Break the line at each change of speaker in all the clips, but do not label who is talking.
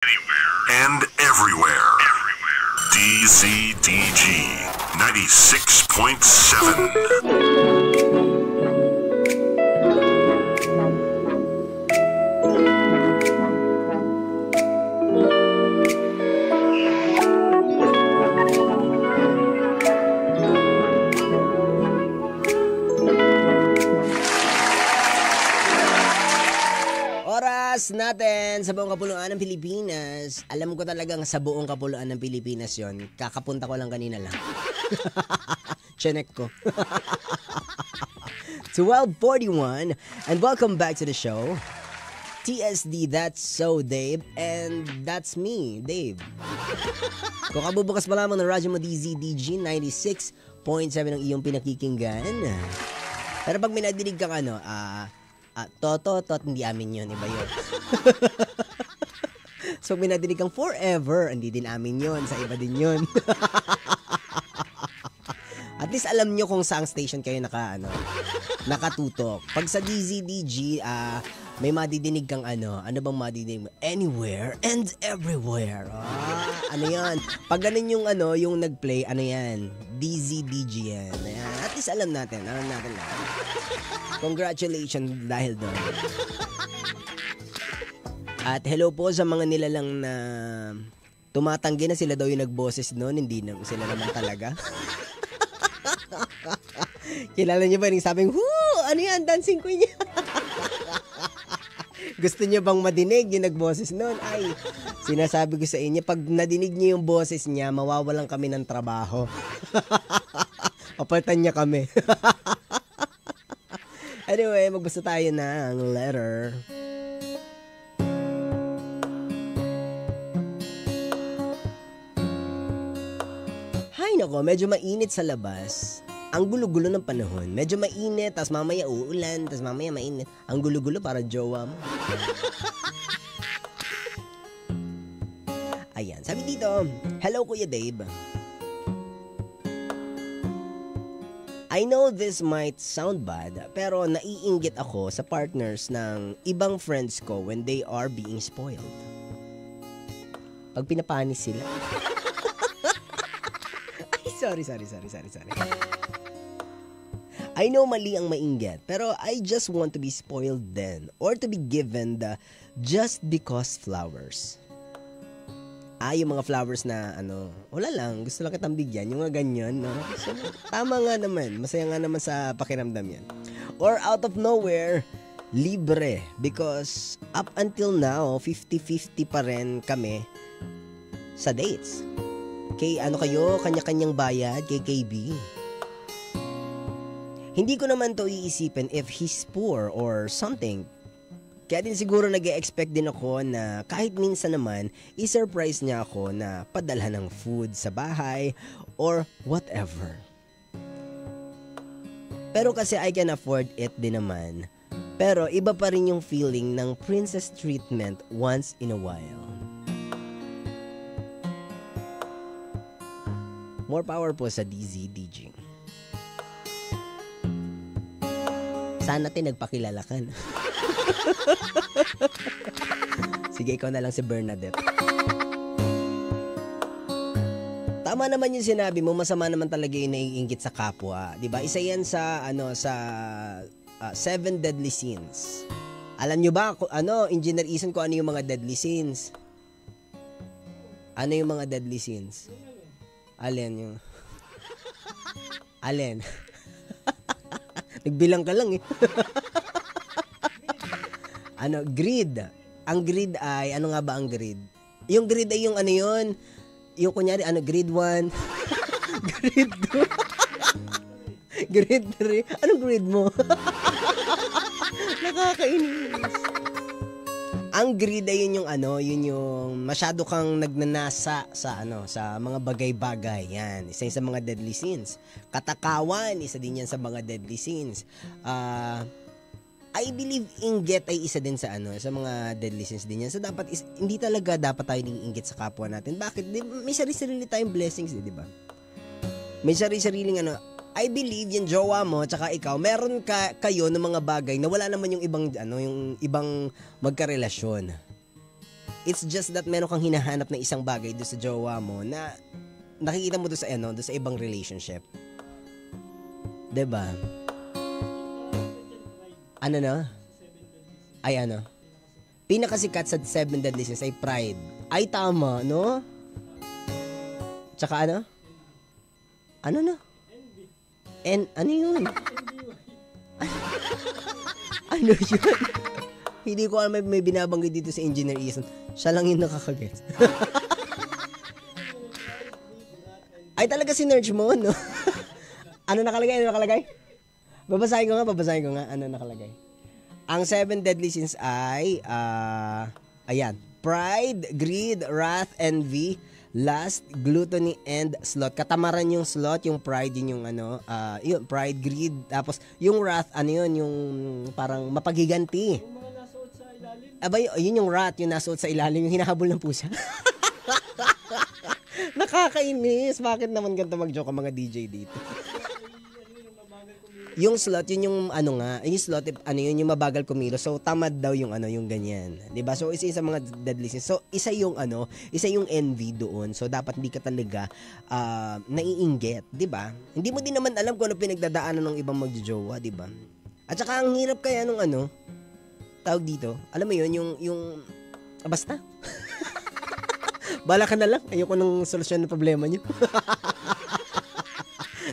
And everywhere. DZDG 96.7.
Natin sa buong kapuluan ng Pilipinas. Alam ko talagang sa buong kapuluan ng Pilipinas yon. Kakapunta ko lang kanina lang. Chinek ko. 12:41 and welcome back to the show. TSD, that's so Dave, and that's me, Dave. Kung kabubukas pa lamang ng radyo mo, DZDG 96.7 ang iyong pinakikinggan. Pero pag may nadinig kang Toto, hindi amin yun, iba yun. So, minadinig kang forever, hindi din amin yun, sa iba din yun. At least alam nyo kung saang station kayo nakatutok. Pag sa DZDG, may madidinig kang ano bang madidinig mo? Anywhere and everywhere. Ano yan? Pag ganun yung yung nag-play, ano yan? DZDG yan. Ayan. At least alam natin lang. Congratulations dahil doon. At hello po sa mga nilalang na tumatanggi na sila daw yung nagboses noon, hindi na sila naman talaga. Kilala niyo ba yung sabing, ano yan, dancing queen niya? Gusto niyo bang madinig yung nagboses noon? Ay, sinasabi ko sa inyo, pag nadinig niyo yung boses niya, mawawalan kami ng trabaho. Papalitan niya kami. Anyway, magbasa tayo ng letter. Hay nako, medyo mainit sa labas. Ang gulo-gulo ng panahon. Medyo mainit, tas mamaya uulan, tas mamaya mainit. Ang gulo-gulo para jowa mo. Ayan, sabi dito, hello Kuya Dave. I know this might sound bad, pero naiinggit ako sa partners ng ibang friends ko when they are being spoiled. Pag pinapanis sila. Ay, sorry. I know mali ang mainggit, pero I just want to be spoiled then, or to be given the just because flowers. Yung mga flowers na wala lang, gusto lang kitang bigyan, yung mga ganyan, no? So, tama nga naman, masaya nga naman sa pakiramdam yan. Or out of nowhere, libre, because up until now, 50-50 pa rin kami sa dates. Kay kayo, kanya-kanyang bayad, kay KB. Hindi ko naman to iisipin if he's poor or something. Kaya din siguro nag-e-expect din ako na kahit minsan naman, i-surprise niya ako na padalhan ng food sa bahay or whatever. Pero kasi I can afford it din naman. Pero iba pa rin yung feeling ng princess treatment once in a while. More power po sa DZDG. Sana natin nagpakilala ka na. Sige, ikaw na lang si Bernadette. Tama naman yung sinabi mo, masama naman talaga yung naiinggit sa kapwa. 'Di ba? Isa yan sa Seven Deadly Sins. Alam nyo ba, Engineer Ethan, ko ano yung mga deadly sins? Ano yung mga deadly sins? Alin yung... Alin? Nagbilang ka lang eh. Greed. Ang greed ay, ano nga ba ang greed? Yung greed ay yung yun? Yung kunyari, grade 1, grade 2, grade 3. Anong grade mo? Nakakainis. Ang greed ay yun yung masyado kang nagnanasa sa mga bagay-bagay. Yan, isa sa mga deadly sins. Katakawan, isa din yan sa mga deadly sins. I believe inggit ay isa din sa mga deadly sins din yan. So hindi talaga dapat tayo inggit sa kapwa natin. Bakit? May sarili-sarili tayong blessings, di ba? May sarili-sariling I believe yung jowa mo tsaka ikaw, meron kayo ng mga bagay na wala naman yung ibang magkarelasyon. It's just that meron kang hinahanap na isang bagay doon sa jowa mo na nakikita mo doon sa doon sa ibang relationship. 'Di ba? Ano na? Ay ano? Pinakasikat sa 7 deadly sins ay pride. Ay tama, no? Tsaka ano? Ano na? Ano yun? Ano yun? Hindi ko alam, may binabanggit dito sa Engineer Ethan. Siya lang yung nakakaget. Ay talaga sinerge mo, no? Ano nakalagay? Babasahin ko nga. Ano nakalagay? Ang 7 deadly sins ay, ayan. Pride, greed, wrath, envy, lust, gluttony, and sloth. Katamaran yung sloth, yung pride, yun yung yun, pride, greed, tapos yung wrath, yung parang mapagiganti.
Yung mga nasuot sa ilalim.
Abay, yun yung wrath, yung nasuot sa ilalim, yung hinahabol ng pusa. Nakakainis. Bakit naman ganito mag-joke ang mga DJ dito? Yung slot, yun yung yung slot, yun yung mabagal kumilos. So, tamad daw yung yung ganyan. 'Di ba? So, isa sa mga deadly sins. So, isa yung envy doon. So, dapat hindi ka talaga naiinggit, 'di ba? Hindi mo din naman alam kung ano pinagdadaanan ng ibang magjojowa, 'di ba? At saka ang hirap kaya nung tawag dito. Alam mo yun, yung basta. Bala ka na lang. Ayoko nang solusyon ng problema niyo.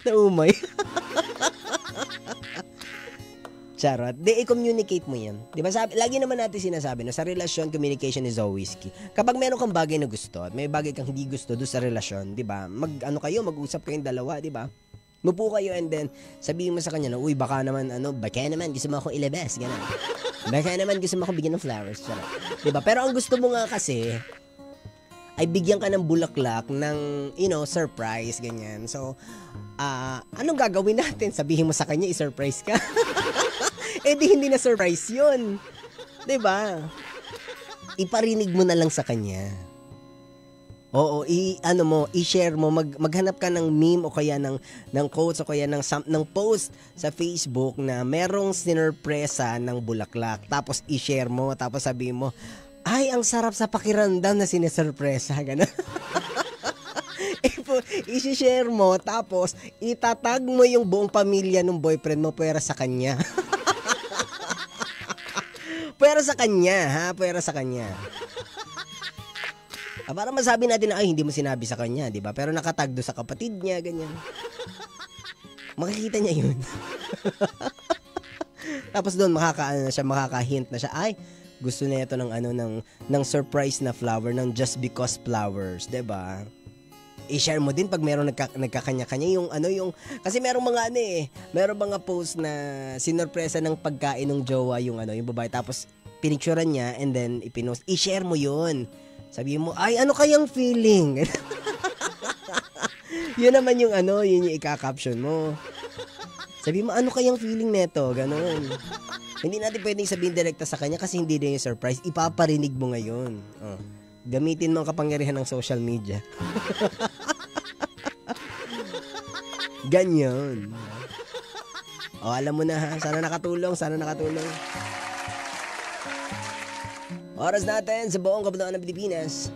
Naumay. Charot. I-communicate mo yan. Di ba? Lagi naman natin sinasabi na sa relasyon, communication is always key. Kapag meron kang bagay na gusto at may bagay kang hindi gusto doon sa relasyon, di ba? Mag-usap kayong dalawa, di ba? Mupo kayo and then sabihin mo sa kanya na, uy, baka naman gusto mo akong ilabas, gano'n. Baka naman gusto mo akong bigyan ng flowers, charot. Di ba? Pero ang gusto mo nga kasi ay bigyan ka ng bulaklak ng, surprise, ganyan. So, anong gagawin natin? Sabihin mo sa kanya, i-surprise ka. Di hindi na surprise yun. 'Di ba? Iparinig mo na lang sa kanya. Oo, i-share mo, maghanap ka ng meme o kaya ng quotes o kaya ng post sa Facebook na merong sinurpresa ng bulaklak. Tapos i-share mo, tapos sabihin mo, ay, ang sarap sa pakiramdam na sinisurpresa. Gano'n. I-share mo, tapos itatag mo yung buong pamilya ng boyfriend mo pwera sa kanya. Pwera sa kanya, ha? Pwera sa kanya. Para masabi natin na, ay, hindi mo sinabi sa kanya, di ba? Pero nakatag do sa kapatid niya, ganyan. Makikita niya yun. Tapos doon, makaka-hint na siya, ay, gusto niya ito ng surprise na flower, ng just because flowers, di ba? I-share mo din pag meron nagkakanya-kanya yung kasi merong mga post na sinurpresa ng pagkain ng jowa yung babae, tapos pinicturean niya and then ipinost. I-share mo yun. Sabihin mo, ay, ano kayang feeling? Yun naman yung yun yung ika-caption mo. Sabihin mo, ano kayang feeling neto? Ganon. Hindi natin pwedeng sabihin direkta sa kanya kasi hindi din yung surprise. Ipaparinig mo ngayon. Gamitin mo ang kapangyarihan ng social media. Ganyan. Alam mo na ha. Sana nakatulong. Oras natin sa buong kabunduan ng Pilipinas.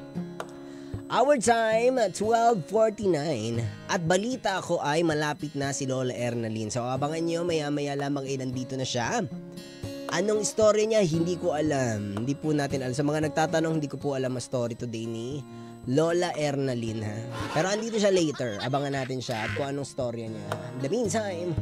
Our time, 12:49. At balita ko ay malapit na si Lola Ernalyn. So abangan nyo, maya-maya lamang nandito na siya. Anong story niya? Hindi ko alam. Hindi po natin alam. Sa mga nagtatanong, hindi ko po alam ang story today ni Lola Ernalyn, ha? Pero andito siya later. Abangan natin siya at kung anong story niya. In the meantime,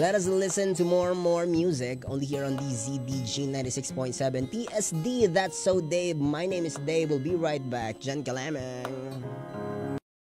let us listen to more music only here on DZDG 96.7 TSD. That's so Dave. My name is Dave. We'll be right back. Jan Kalamang.